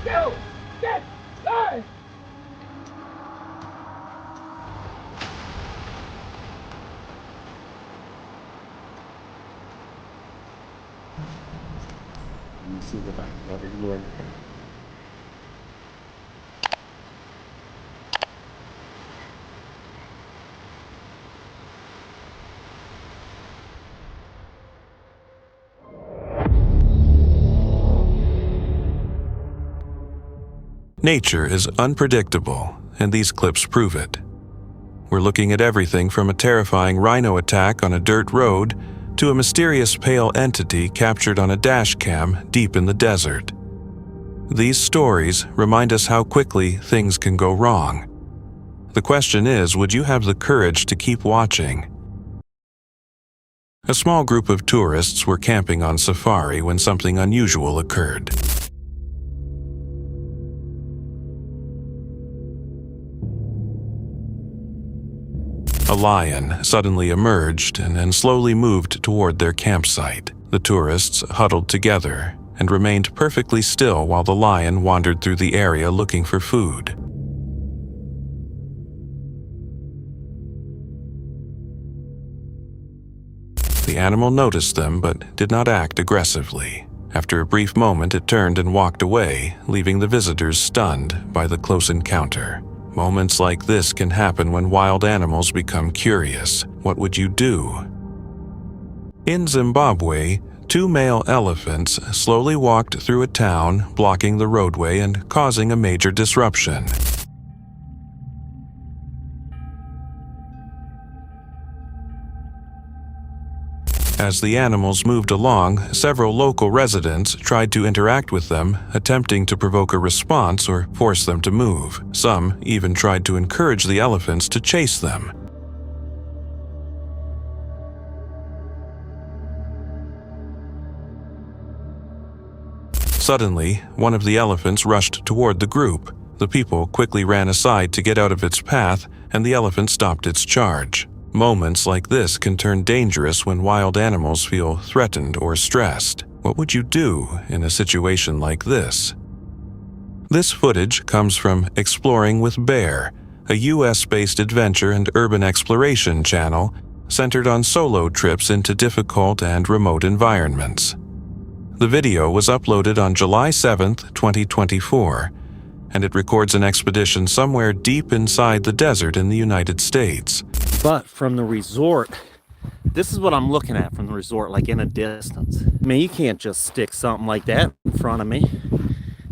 Go! Get! Die! See what I ignored. Nature is unpredictable, and these clips prove it. We're looking at everything from a terrifying rhino attack on a dirt road to a mysterious pale entity captured on a dash cam deep in the desert. These stories remind us how quickly things can go wrong. The question is, would you have the courage to keep watching? A small group of tourists were camping on safari when something unusual occurred. A lion suddenly emerged and then slowly moved toward their campsite. The tourists huddled together and remained perfectly still while the lion wandered through the area looking for food. The animal noticed them but did not act aggressively. After a brief moment, it turned and walked away, leaving the visitors stunned by the close encounter. Moments like this can happen when wild animals become curious. What would you do? In Zimbabwe, 2 male elephants slowly walked through a town, blocking the roadway and causing a major disruption. As the animals moved along, several local residents tried to interact with them, attempting to provoke a response or force them to move. Some even tried to encourage the elephants to chase them. Suddenly, one of the elephants rushed toward the group. The people quickly ran aside to get out of its path, and the elephant stopped its charge. Moments like this can turn dangerous when wild animals feel threatened or stressed. What would you do in a situation like this? This footage comes from Exploring with Bear, a US-based adventure and urban exploration channel centered on solo trips into difficult and remote environments. The video was uploaded on July 7, 2024, and it records an expedition somewhere deep inside the desert in the United States. But from the resort, this is what I'm looking at from the resort, like in a distance. I mean, you can't just stick something like that in front of me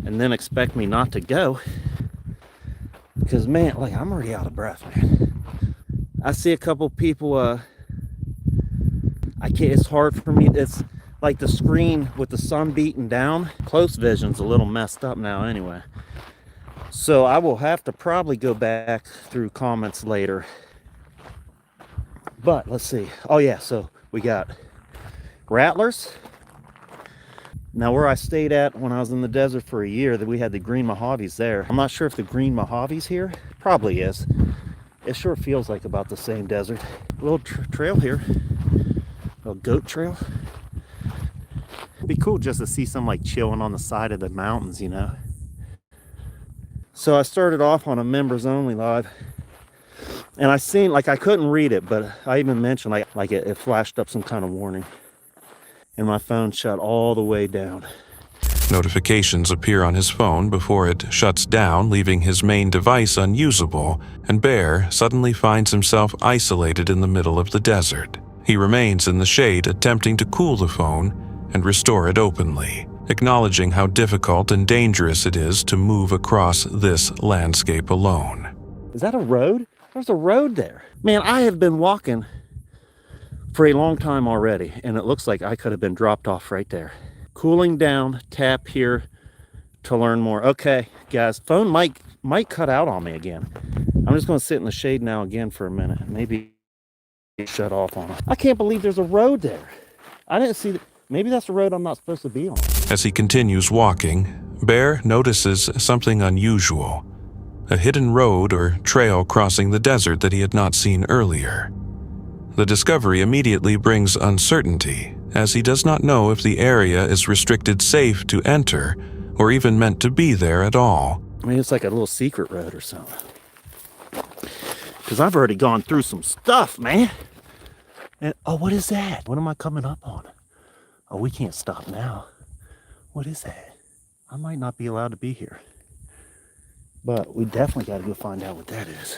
and then expect me not to go. Because, man, like, I'm already out of breath, man. I see a couple people, it's hard for me. It's like the screen with the sun beating down. Close vision's a little messed up now anyway. So I will have to probably go back through comments later. But let's see. Oh yeah, so we got rattlers. Now where I stayed at when I was in the desert for a year, that we had the green Mojaves there. I'm not sure if the green Mojaves here, probably is. It sure feels like about the same desert. A little trail here, a little goat trail. It'd be cool just to see some like chilling on the side of the mountains, you know. So I started off on a members only live. And I seen, like, I couldn't read it, but I even mentioned, like it flashed up some kind of warning. And my phone shut all the way down. Notifications appear on his phone before it shuts down, leaving his main device unusable, and Bear suddenly finds himself isolated in the middle of the desert. He remains in the shade, attempting to cool the phone and restore it openly, acknowledging how difficult and dangerous it is to move across this landscape alone. Is that a road? There's a road there. Man, I have been walking for a long time already, and it looks like I could have been dropped off right there. Cooling down, tap here to learn more. Okay, guys, phone might cut out on me again. I'm just going to sit in the shade now again for a minute. Maybe shut off on it. I can't believe there's a road there. I didn't see that. Maybe that's the road I'm not supposed to be on. As he continues walking, Bear notices something unusual. A hidden road or trail crossing the desert that he had not seen earlier. The discovery immediately brings uncertainty, as he does not know if the area is restricted safe to enter or even meant to be there at all. I mean, it's like a little secret road or something. Because I've already gone through some stuff, man. And, oh, what is that? What am I coming up on? Oh, we can't stop now. What is that? I might not be allowed to be here. But we definitely got to go find out what that is.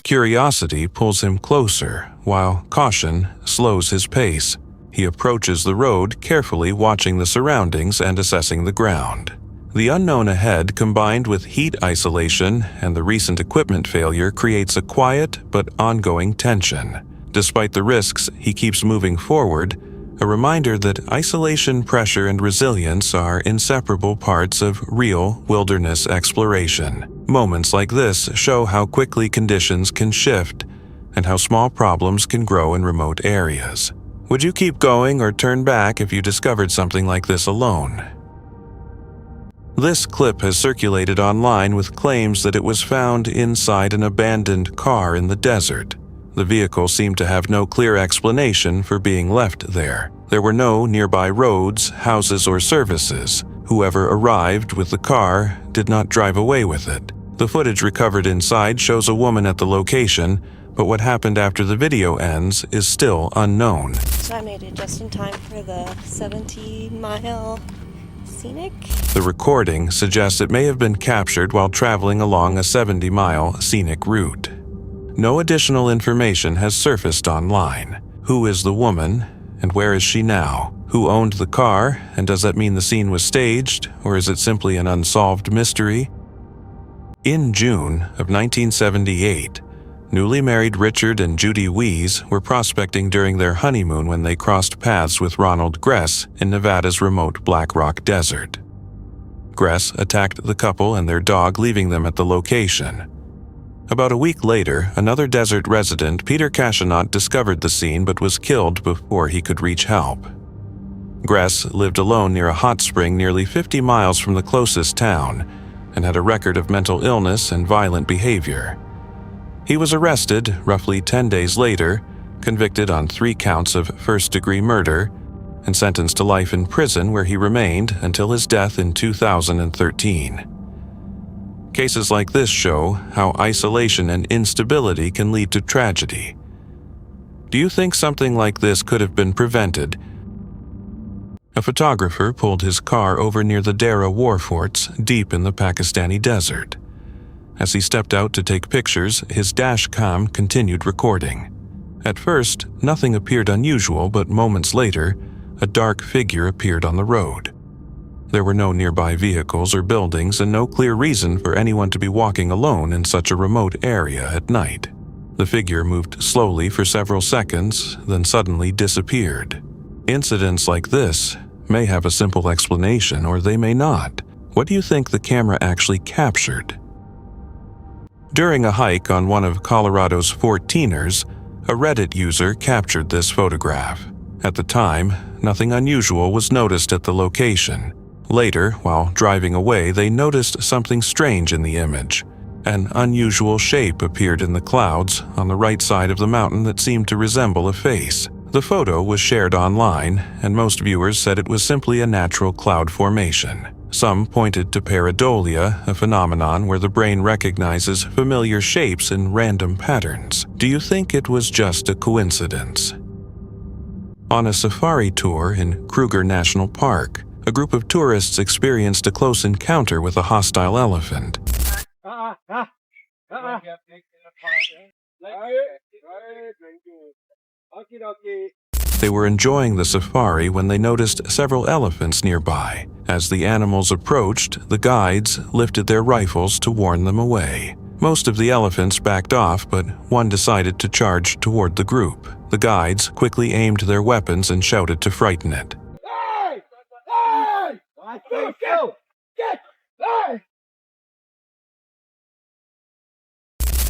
Curiosity pulls him closer, while caution slows his pace. He approaches the road, carefully watching the surroundings and assessing the ground. The unknown ahead, combined with heat isolation and the recent equipment failure, creates a quiet but ongoing tension. Despite the risks, he keeps moving forward, a reminder that isolation, pressure, and resilience are inseparable parts of real wilderness exploration. Moments like this show how quickly conditions can shift and how small problems can grow in remote areas. Would you keep going or turn back if you discovered something like this alone? This clip has circulated online with claims that it was found inside an abandoned car in the desert. The vehicle seemed to have no clear explanation for being left there. There were no nearby roads, houses, or services. Whoever arrived with the car did not drive away with it. The footage recovered inside shows a woman at the location, but what happened after the video ends is still unknown. So I made it just in time for the 70-mile scenic. The recording suggests it may have been captured while traveling along a 70-mile scenic route. No additional information has surfaced online. Who is the woman, and where is she now? Who owned the car, and does that mean the scene was staged, or is it simply an unsolved mystery? In June of 1978, newly married Richard and Judy Wees were prospecting during their honeymoon when they crossed paths with Ronald Gress in Nevada's remote Black Rock Desert. Gress attacked the couple and their dog, leaving them at the location. About a week later, another desert resident, Peter Cashinot, discovered the scene but was killed before he could reach help. Gress lived alone near a hot spring nearly 50 miles from the closest town and had a record of mental illness and violent behavior. He was arrested roughly 10 days later, convicted on 3 counts of first-degree murder, and sentenced to life in prison where he remained until his death in 2013. Cases like this show how isolation and instability can lead to tragedy. Do you think something like this could have been prevented? A photographer pulled his car over near the Dara war forts deep in the Pakistani desert. As he stepped out to take pictures, his dash cam continued recording. At first, nothing appeared unusual, but moments later, a dark figure appeared on the road. There were no nearby vehicles or buildings and no clear reason for anyone to be walking alone in such a remote area at night. The figure moved slowly for several seconds, then suddenly disappeared. Incidents like this may have a simple explanation, or they may not. What do you think the camera actually captured? During a hike on one of Colorado's 14ers, a Reddit user captured this photograph. At the time, nothing unusual was noticed at the location. Later, while driving away, they noticed something strange in the image. An unusual shape appeared in the clouds on the right side of the mountain that seemed to resemble a face. The photo was shared online, and most viewers said it was simply a natural cloud formation. Some pointed to pareidolia, a phenomenon where the brain recognizes familiar shapes in random patterns. Do you think it was just a coincidence? On a safari tour in Kruger National Park, a group of tourists experienced a close encounter with a hostile elephant. They were enjoying the safari when they noticed several elephants nearby. As the animals approached, the guides lifted their rifles to warn them away. Most of the elephants backed off, but one decided to charge toward the group. The guides quickly aimed their weapons and shouted to frighten it. Hey! Hey! Go! Get! Hey!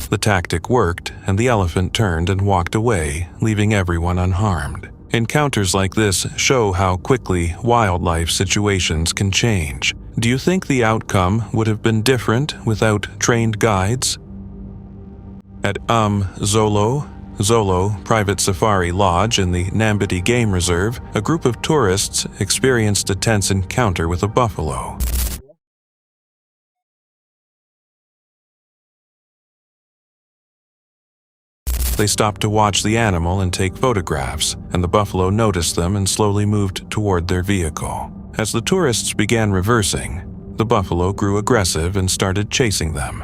The tactic worked, and the elephant turned and walked away, leaving everyone unharmed. Encounters like this show how quickly wildlife situations can change. Do you think the outcome would have been different without trained guides? At Zolo Private Safari Lodge in the Nambiti Game Reserve, a group of tourists experienced a tense encounter with a buffalo. They stopped to watch the animal and take photographs, and the buffalo noticed them and slowly moved toward their vehicle. As the tourists began reversing, the buffalo grew aggressive and started chasing them.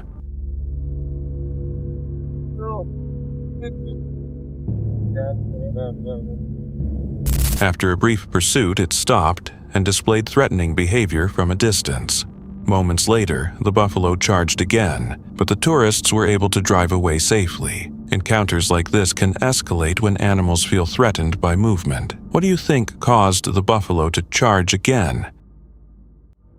After a brief pursuit, it stopped and displayed threatening behavior from a distance. Moments later, the buffalo charged again, but the tourists were able to drive away safely. Encounters like this can escalate when animals feel threatened by movement. What do you think caused the buffalo to charge again?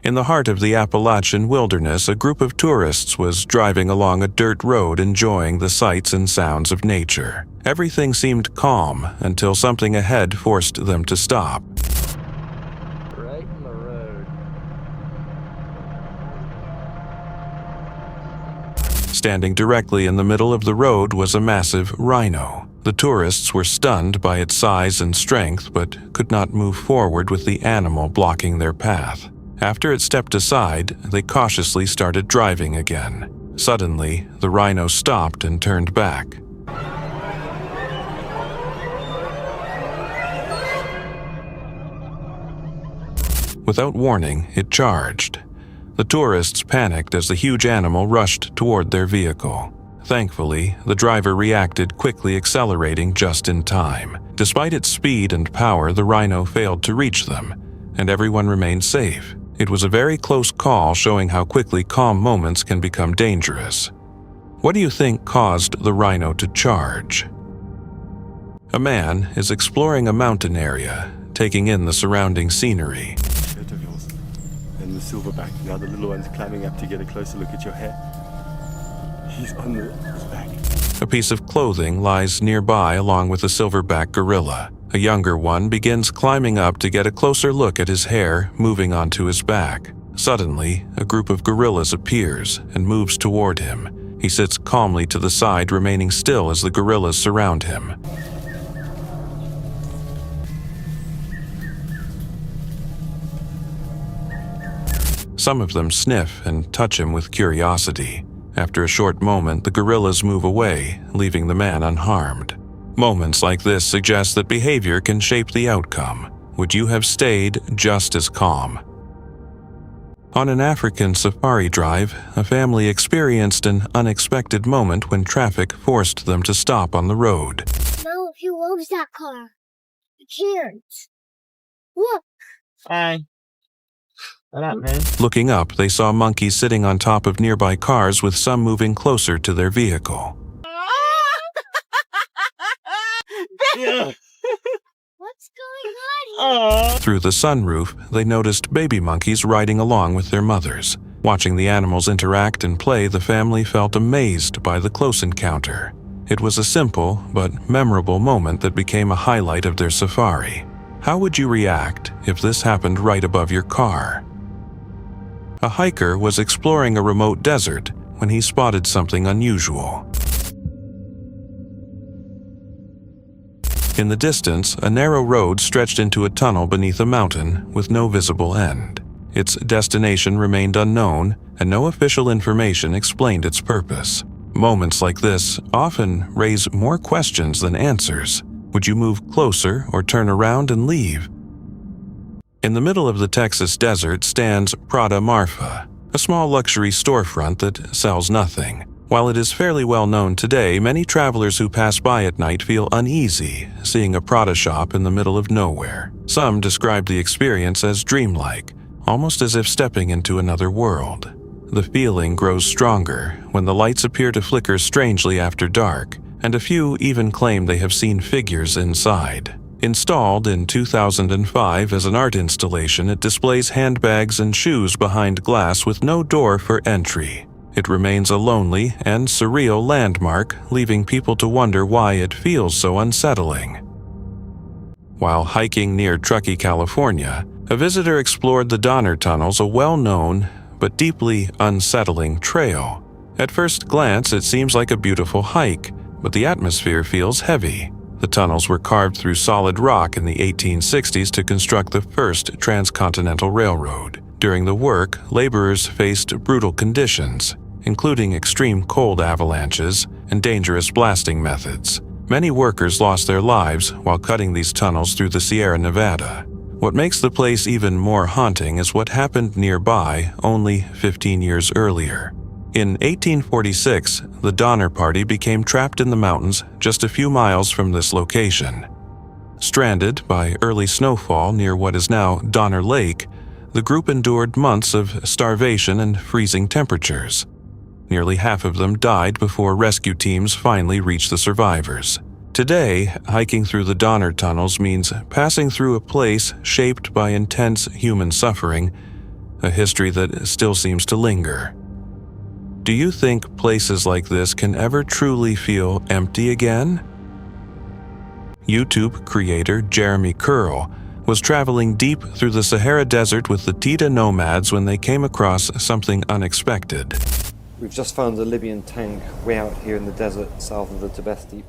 In the heart of the Appalachian wilderness, a group of tourists was driving along a dirt road enjoying the sights and sounds of nature. Everything seemed calm until something ahead forced them to stop. Right in the road. Standing directly in the middle of the road was a massive rhino. The tourists were stunned by its size and strength, but could not move forward with the animal blocking their path. After it stepped aside, they cautiously started driving again. Suddenly, the rhino stopped and turned back. Without warning, it charged. The tourists panicked as the huge animal rushed toward their vehicle. Thankfully, the driver reacted, quickly accelerating just in time. Despite its speed and power, the rhino failed to reach them, and everyone remained safe. It was a very close call, showing how quickly calm moments can become dangerous. What do you think caused the rhino to charge? A man is exploring a mountain area, taking in the surrounding scenery. And the silverback, now the little one's climbing up to get a closer look at your hair. He's on his back. A piece of clothing lies nearby along with a silverback gorilla. A younger one begins climbing up to get a closer look at his hair, moving onto his back. Suddenly, a group of gorillas appears and moves toward him. He sits calmly to the side, remaining still as the gorillas surround him. Some of them sniff and touch him with curiosity. After a short moment, the gorillas move away, leaving the man unharmed. Moments like this suggest that behavior can shape the outcome. Would you have stayed just as calm? On an African safari drive, a family experienced an unexpected moment when traffic forced them to stop on the road. No, he loves that car. He can't. Look. Hi. What up, man? Looking up, they saw monkeys sitting on top of nearby cars, with some moving closer to their vehicle. Yeah. What's going on here? Through the sunroof, they noticed baby monkeys riding along with their mothers. Watching the animals interact and play, the family felt amazed by the close encounter. It was a simple but memorable moment that became a highlight of their safari. How would you react if this happened right above your car? A hiker was exploring a remote desert when he spotted something unusual. In the distance, a narrow road stretched into a tunnel beneath a mountain with no visible end. Its destination remained unknown, and no official information explained its purpose. Moments like this often raise more questions than answers. Would you move closer or turn around and leave? In the middle of the Texas desert stands Prada Marfa, a small luxury storefront that sells nothing. While it is fairly well known today, many travelers who pass by at night feel uneasy seeing a Prada shop in the middle of nowhere. Some describe the experience as dreamlike, almost as if stepping into another world. The feeling grows stronger when the lights appear to flicker strangely after dark, and a few even claim they have seen figures inside. Installed in 2005 as an art installation, it displays handbags and shoes behind glass with no door for entry. It remains a lonely and surreal landmark, leaving people to wonder why it feels so unsettling. While hiking near Truckee, California, a visitor explored the Donner Tunnels, a well-known but deeply unsettling trail. At first glance, it seems like a beautiful hike, but the atmosphere feels heavy. The tunnels were carved through solid rock in the 1860s to construct the first transcontinental railroad. During the work, laborers faced brutal conditions, including extreme cold avalanches and dangerous blasting methods. Many workers lost their lives while cutting these tunnels through the Sierra Nevada. What makes the place even more haunting is what happened nearby only 15 years earlier. In 1846, the Donner Party became trapped in the mountains just a few miles from this location. Stranded by early snowfall near what is now Donner Lake, the group endured months of starvation and freezing temperatures. Nearly half of them died before rescue teams finally reached the survivors. Today, hiking through the Donner tunnels means passing through a place shaped by intense human suffering, a history that still seems to linger. Do you think places like this can ever truly feel empty again? YouTube creator Jeremy Curl was traveling deep through the Sahara Desert with the Tita nomads when they came across something unexpected. We've just found a Libyan tank way out here in the desert south of the Tibesti.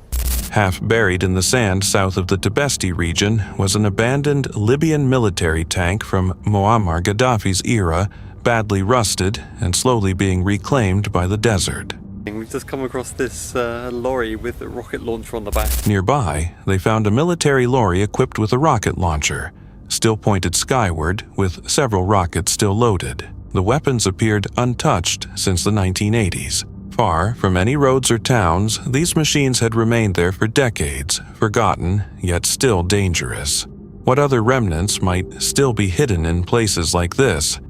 Half buried in the sand south of the Tibesti region was an abandoned Libyan military tank from Muammar Gaddafi's era, badly rusted and slowly being reclaimed by the desert. We've just come across this lorry with a rocket launcher on the back. Nearby, they found a military lorry equipped with a rocket launcher, still pointed skyward with several rockets still loaded. The weapons appeared untouched since the 1980s. Far from any roads or towns, these machines had remained there for decades, forgotten, yet still dangerous. What other remnants might still be hidden in places like this?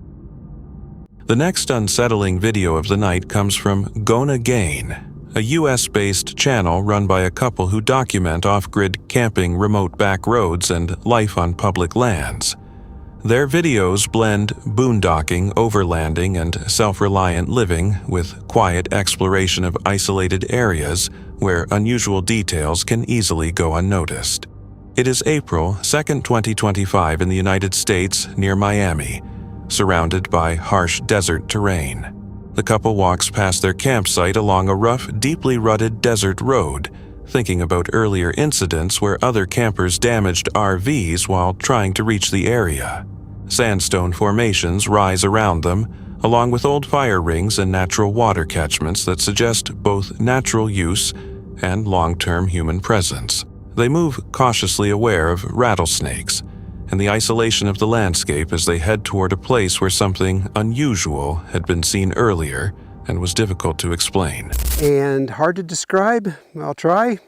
The next unsettling video of the night comes from Gona Gain, a US-based channel run by a couple who document off-grid camping, remote back roads, and life on public lands. Their videos blend boondocking, overlanding, and self-reliant living with quiet exploration of isolated areas where unusual details can easily go unnoticed. It is April 2nd, 2025 in the United States near Miami, surrounded by harsh desert terrain. The couple walks past their campsite along a rough, deeply rutted desert road, thinking about earlier incidents where other campers damaged RVs while trying to reach the area. Sandstone formations rise around them, along with old fire rings and natural water catchments that suggest both natural use and long-term human presence. They move cautiously aware of rattlesnakes and the isolation of the landscape as they head toward a place where something unusual had been seen earlier and was difficult to explain. And hard to describe, I'll try.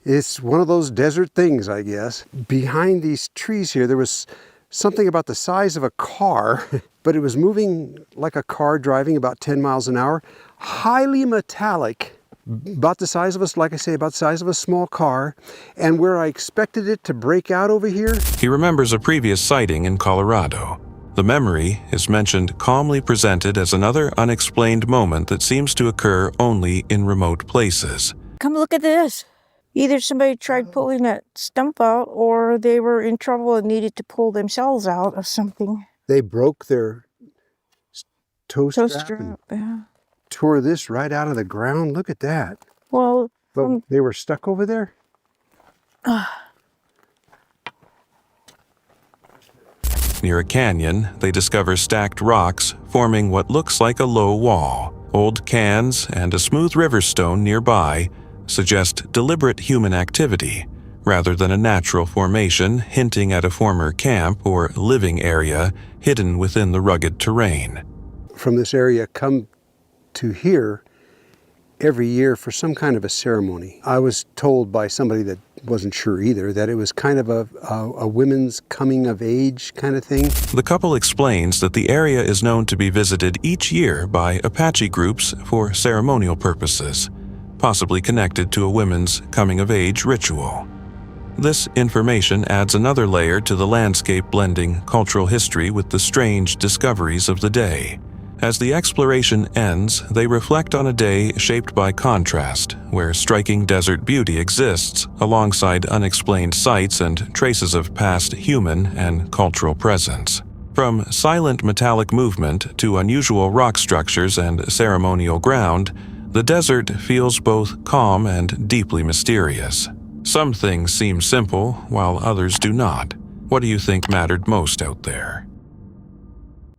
It's one of those desert things, I guess. Behind these trees here, there was something about the size of a car, but it was moving like a car driving about 10 miles an hour. Highly metallic, about the size of us, like I say, about the size of a small car. And where I expected it to break out over here. He remembers a previous sighting in Colorado. The memory is mentioned calmly presented as another unexplained moment that seems to occur only in remote places. Come look at this. Either somebody tried pulling that stump out or they were in trouble and needed to pull themselves out of something. They broke their toe strap and yeah. tore this right out of the ground. Look at that. Well, But they were stuck over there? Near a canyon, they discover stacked rocks forming what looks like a low wall. Old cans and a smooth river stone nearby suggest deliberate human activity, rather than a natural formation hinting at a former camp or living area hidden within the rugged terrain. From this area come to here every year for some kind of a ceremony. I was told by somebody that wasn't sure either that it was kind of a women's coming of age kind of thing. The couple explains that the area is known to be visited each year by Apache groups for ceremonial purposes, possibly connected to a women's coming-of-age ritual. This information adds another layer to the landscape, blending cultural history with the strange discoveries of the day. As the exploration ends, they reflect on a day shaped by contrast, where striking desert beauty exists alongside unexplained sights and traces of past human and cultural presence. From silent metallic movement to unusual rock structures and ceremonial ground, the desert feels both calm and deeply mysterious. Some things seem simple, while others do not. What do you think mattered most out there?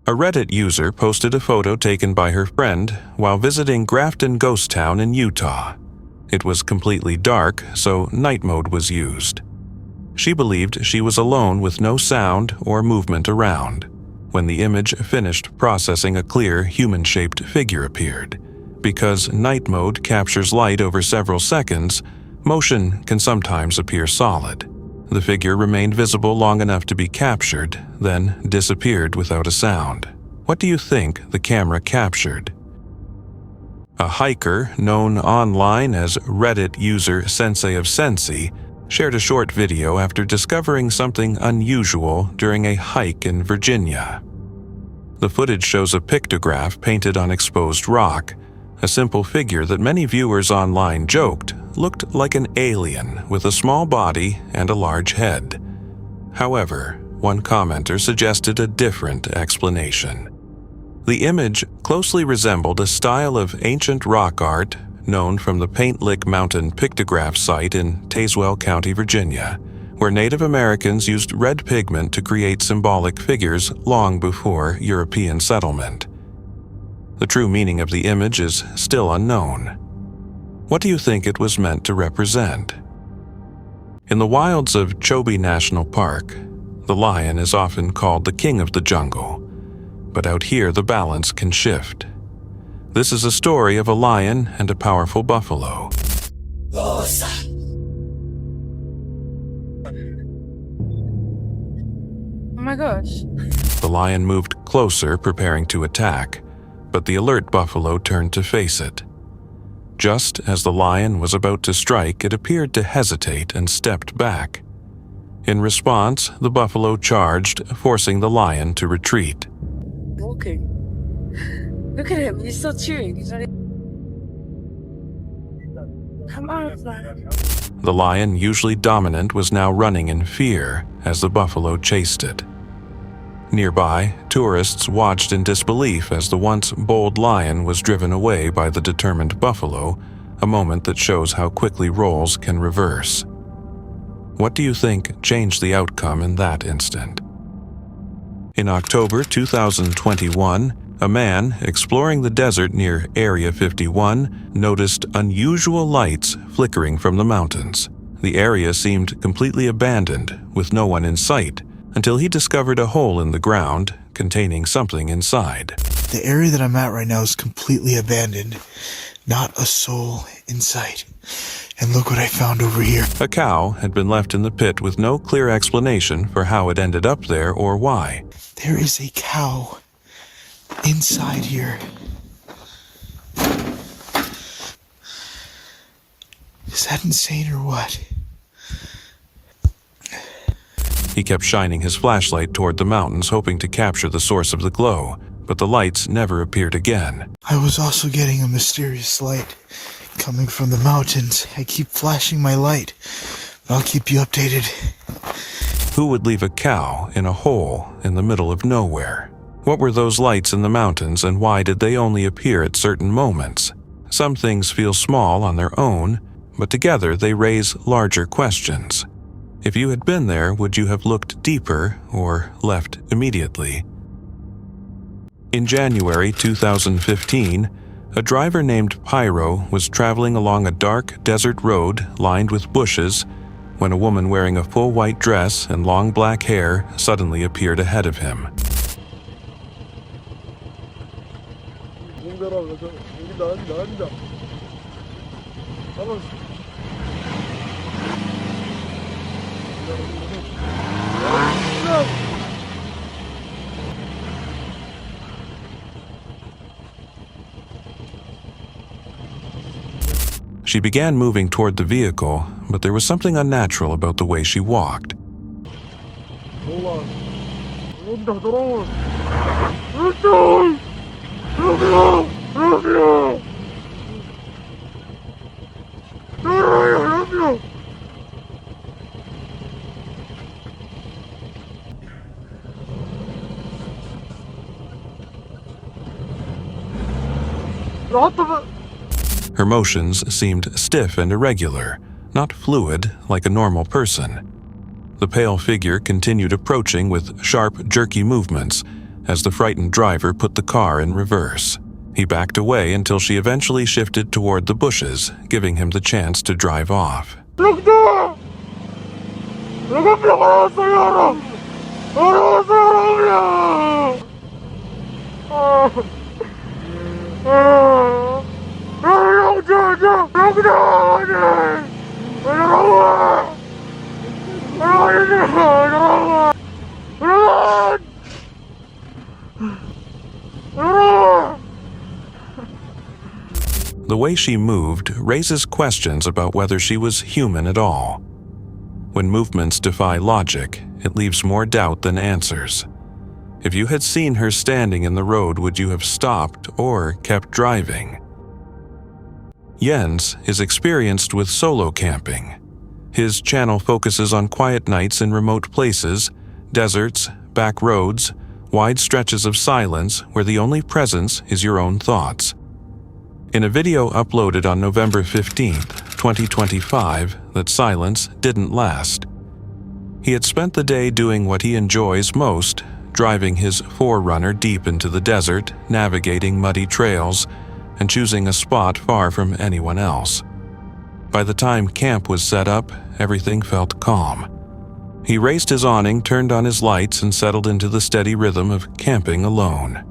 A Reddit user posted a photo taken by her friend while visiting Grafton Ghost Town in Utah. It was completely dark, so night mode was used. She believed she was alone with no sound or movement around. When the image finished processing, a clear, human-shaped figure appeared. Because night mode captures light over several seconds, motion can sometimes appear solid. The figure remained visible long enough to be captured, then disappeared without a sound. What do you think the camera captured? A hiker, known online as Reddit user Sensei of Sensi, shared a short video after discovering something unusual during a hike in Virginia. The footage shows a pictograph painted on exposed rock, a simple figure that many viewers online joked looked like an alien with a small body and a large head. However, one commenter suggested a different explanation. The image closely resembled a style of ancient rock art known from the Paint Lick Mountain Pictograph site in Tazewell County, Virginia, where Native Americans used red pigment to create symbolic figures long before European settlement. The true meaning of the image is still unknown. What do you think it was meant to represent? In the wilds of Chobe National Park, the lion is often called the king of the jungle, but out here the balance can shift. This is a story of a lion and a powerful buffalo. Oh my gosh. The lion moved closer, preparing to attack, but the alert buffalo turned to face it. Just as the lion was about to strike, it appeared to hesitate and stepped back. In response, the buffalo charged, forcing the lion to retreat. Walking. Look at him, he's still chewing. He's not even... Come on, man. The lion, usually dominant, was now running in fear as the buffalo chased it. Nearby, tourists watched in disbelief as the once bold lion was driven away by the determined buffalo, a moment that shows how quickly roles can reverse. What do you think changed the outcome in that instant? In October 2021, a man exploring the desert near Area 51 noticed unusual lights flickering from the mountains. The area seemed completely abandoned, with no one in sight, until he discovered a hole in the ground containing something inside. The area that I'm at right now is completely abandoned. Not a soul in sight. And look what I found over here. A cow had been left in the pit with no clear explanation for how it ended up there or why. There is a cow inside here. Is that insane or what? He kept shining his flashlight toward the mountains, hoping to capture the source of the glow, but the lights never appeared again. I was also getting a mysterious light coming from the mountains. I keep flashing my light, but I'll keep you updated. Who would leave a cow in a hole in the middle of nowhere? What were those lights in the mountains, and why did they only appear at certain moments? Some things feel small on their own, but together they raise larger questions. If you had been there, would you have looked deeper or left immediately? In January 2015, a driver named Pyro was traveling along a dark desert road lined with bushes when a woman wearing a full white dress and long black hair suddenly appeared ahead of him. She began moving toward the vehicle, but there was something unnatural about the way she walked. Her motions seemed stiff and irregular, not fluid like a normal person. The pale figure continued approaching with sharp, jerky movements, as the frightened driver put the car in reverse. He backed away until she eventually shifted toward the bushes, giving him the chance to drive off. The way she moved raises questions about whether she was human at all. When movements defy logic, it leaves more doubt than answers. If you had seen her standing in the road, would you have stopped or kept driving? Jens is experienced with solo camping. His channel focuses on quiet nights in remote places, deserts, back roads, wide stretches of silence where the only presence is your own thoughts. In a video uploaded on November 15th, 2025, that silence didn't last. He had spent the day doing what he enjoys most, driving his 4Runner deep into the desert, navigating muddy trails, and choosing a spot far from anyone else. By the time camp was set up, everything felt calm. He raised his awning, turned on his lights, and settled into the steady rhythm of camping alone.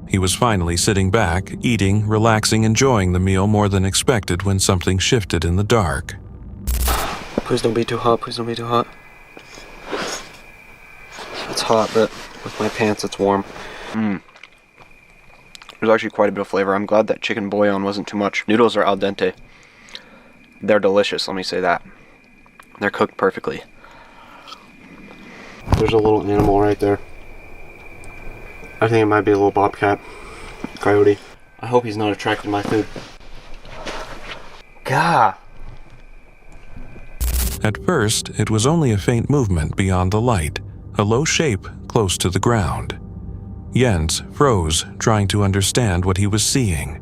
He was finally sitting back, eating, relaxing, enjoying the meal more than expected when something shifted in the dark. Please don't be too hot, please don't be too hot. It's hot, but with my pants it's warm. There's actually quite a bit of flavor. I'm glad that chicken bouillon wasn't too much. Noodles are al dente. They're delicious, let me say that. They're cooked perfectly. There's a little animal right there. I think it might be a little bobcat, coyote. I hope he's not attracted to my food. Gah! At first, it was only a faint movement beyond the light, a low shape close to the ground. Jens froze, trying to understand what he was seeing.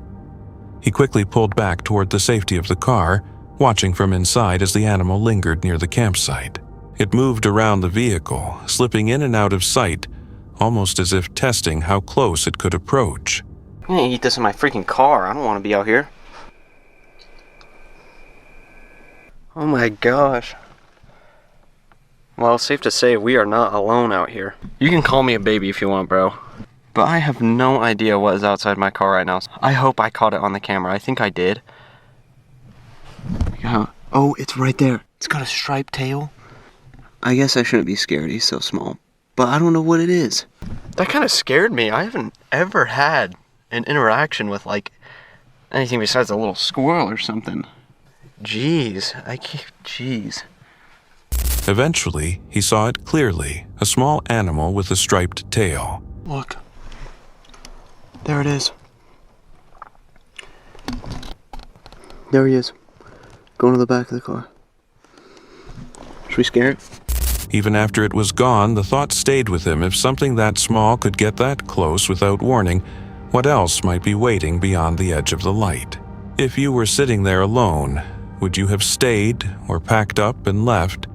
He quickly pulled back toward the safety of the car, watching from inside as the animal lingered near the campsite. It moved around the vehicle, slipping in and out of sight, almost as if testing how close it could approach. I'm gonna eat this in my freaking car. I don't want to be out here. Oh my gosh. Well, it's safe to say we are not alone out here. You can call me a baby if you want, bro. But I have no idea what is outside my car right now. I hope I caught it on the camera. I think I did. Oh, it's right there. It's got a striped tail. I guess I shouldn't be scared. He's so small. But I don't know what it is. That kind of scared me. I haven't ever had an interaction with, like, anything besides a little squirrel or something. Jeez. Jeez. Eventually, he saw it clearly, a small animal with a striped tail. Look. There it is. There he is. Going to the back of the car. Should we scare it? Even after it was gone, the thought stayed with him. If something that small could get that close without warning, what else might be waiting beyond the edge of the light? If you were sitting there alone, would you have stayed or packed up and left?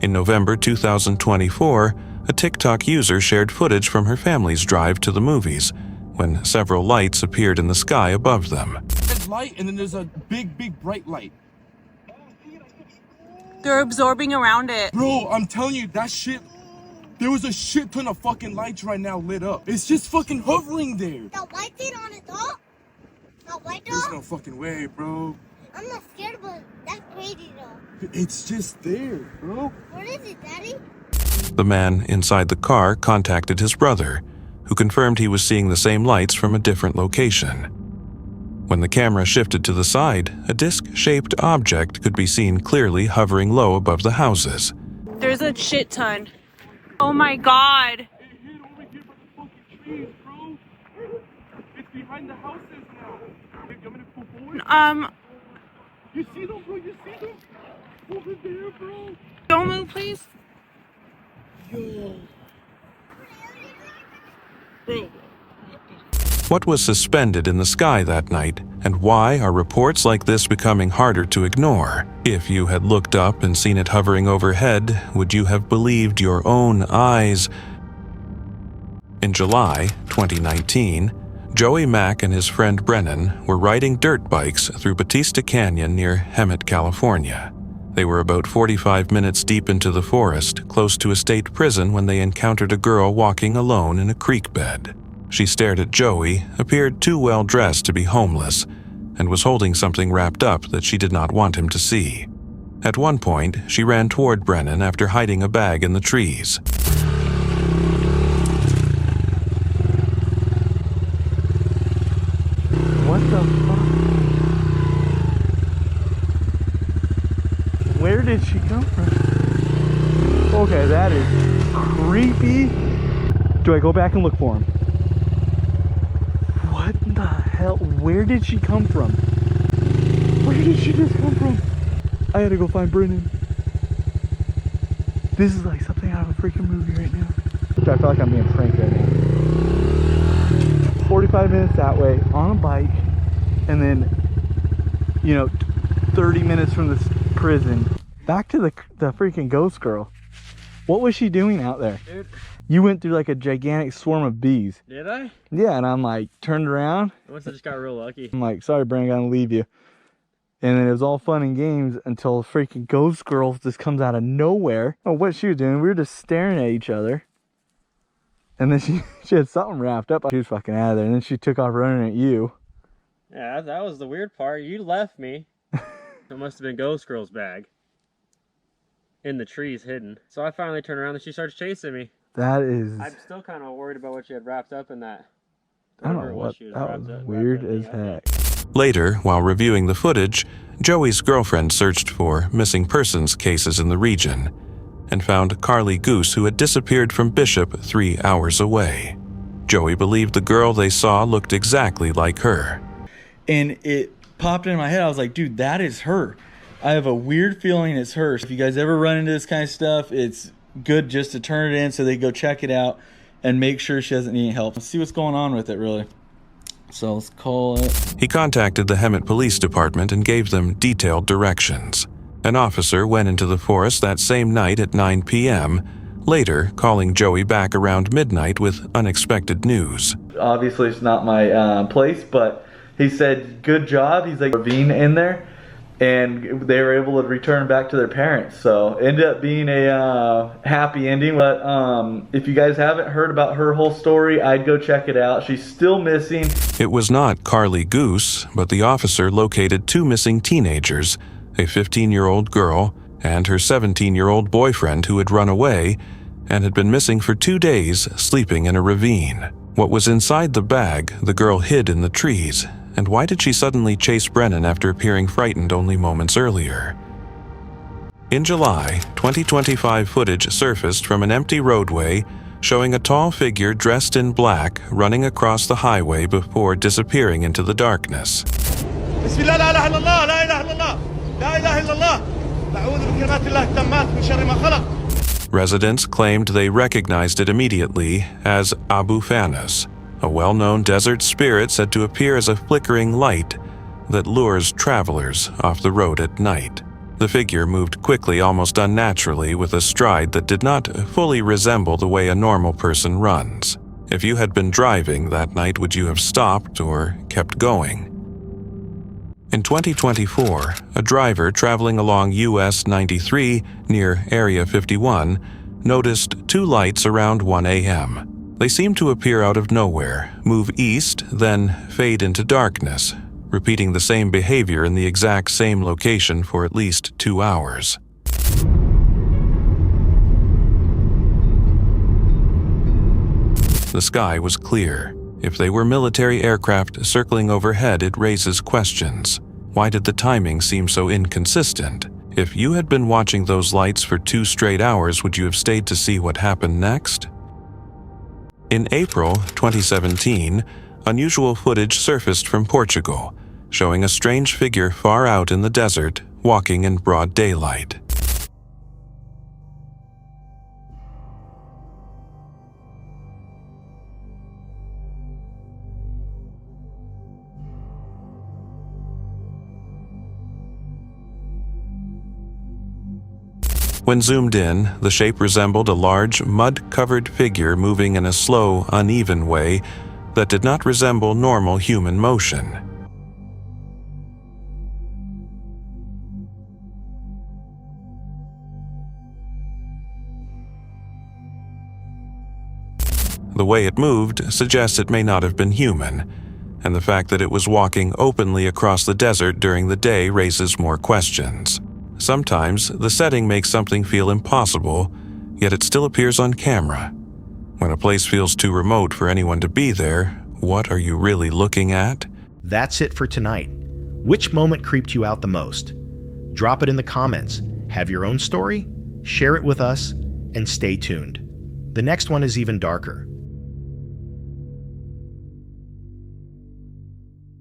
In November 2024, a TikTok user shared footage from her family's drive to the movies, when several lights appeared in the sky above them. There's light, and then there's a big bright light. They're absorbing around it. Bro, I'm telling you, that shit, there was a shit ton of fucking lights right now lit up. It's just fucking hovering there. The white thing on the top? The white dog? There's no fucking way, bro. I'm not scared, but that's crazy though. It's just there, bro. What is it, Daddy? The man inside the car contacted his brother, who confirmed he was seeing the same lights from a different location. When the camera shifted to the side, a disc-shaped object could be seen clearly hovering low above the houses. There's a shit ton. Oh my god. It hid over here by the fucking trees, bro. It's behind the houses now. Hey, you want me to pull forward? You see them, bro? You see them? Over there, bro. Don't move, please. Yo. Bro. What was suspended in the sky that night, and why are reports like this becoming harder to ignore? If you had looked up and seen it hovering overhead, would you have believed your own eyes? In July 2019, Joey Mack and his friend Brennan were riding dirt bikes through Batista Canyon near Hemet, California. They were about 45 minutes deep into the forest, close to a state prison, when they encountered a girl walking alone in a creek bed. She stared at Joey, appeared too well dressed to be homeless, and was holding something wrapped up that she did not want him to see. At one point, she ran toward Brennan after hiding a bag in the trees. What the fuck? Where did she come from? Okay, that is creepy. Do I go back and look for him? What the hell? Where did she come from? Where did she just come from? I gotta go find Brennan. This is like something out of a freaking movie right now. I feel like I'm being pranked right now. 45 minutes that way on a bike, and then, you know, 30 minutes from this prison back to the freaking ghost girl. What was she doing out there? Dude. You went through like a gigantic swarm of bees. Did I? Yeah, and I'm like, turned around. I must have just got real lucky. I'm like, sorry, Brandon, I gotta leave you. And then it was all fun and games until the freaking ghost girl just comes out of nowhere. Oh, what she was doing, we were just staring at each other. And then she had something wrapped up. She was fucking out of there. And then she took off running at you. Yeah, that was the weird part. You left me. It must have been Ghost Girl's bag. In the trees hidden. So I finally turned around and she starts chasing me. That is... I'm still kind of worried about what she had wrapped up in that. I don't know what... That was weird as heck. Later, while reviewing the footage, Joey's girlfriend searched for missing persons cases in the region and found Carly Goose, who had disappeared from Bishop 3 hours away. Joey believed the girl they saw looked exactly like her. And it popped in my head. I was like, dude, that is her. I have a weird feeling it's her. If you guys ever run into this kind of stuff, it's good just to turn it in so they go check it out and make sure she doesn't need any help. Let's see what's going on with it, really. So let's call it. He contacted the Hemet Police Department and gave them detailed directions. An officer went into the forest that same night at 9 p.m., later calling Joey back around midnight with unexpected news. Obviously, it's not my place, but he said, good job. He's like, ravine in there. And they were able to return back to their parents. So ended up being a happy ending. But if you guys haven't heard about her whole story, I'd go check it out. She's still missing. It was not Carly Goose, but the officer located 2 missing teenagers, a 15-year-old girl and her 17-year-old boyfriend, who had run away and had been missing for 2 days, sleeping in a ravine. What was inside the bag, the girl hid in the trees. And why did she suddenly chase Brennan after appearing frightened only moments earlier? In July, 2025 footage surfaced from an empty roadway showing a tall figure dressed in black running across the highway before disappearing into the darkness. Residents claimed they recognized it immediately as Abu Fanas, a well-known desert spirit said to appear as a flickering light that lures travelers off the road at night. The figure moved quickly, almost unnaturally, with a stride that did not fully resemble the way a normal person runs. If you had been driving that night, would you have stopped or kept going? In 2024, a driver traveling along US 93 near Area 51 noticed 2 lights around 1 a.m. They seem to appear out of nowhere, move east, then fade into darkness, repeating the same behavior in the exact same location for at least 2 hours. The sky was clear. If they were military aircraft circling overhead, it raises questions. Why did the timing seem so inconsistent? If you had been watching those lights for 2 straight hours, would you have stayed to see what happened next? In April 2017, unusual footage surfaced from Portugal, showing a strange figure far out in the desert, walking in broad daylight. When zoomed in, the shape resembled a large, mud-covered figure moving in a slow, uneven way that did not resemble normal human motion. The way it moved suggests it may not have been human, and the fact that it was walking openly across the desert during the day raises more questions. Sometimes, the setting makes something feel impossible, yet it still appears on camera. When a place feels too remote for anyone to be there, what are you really looking at? That's it for tonight. Which moment creeped you out the most? Drop it in the comments. Have your own story? Share it with us, and stay tuned. The next one is even darker.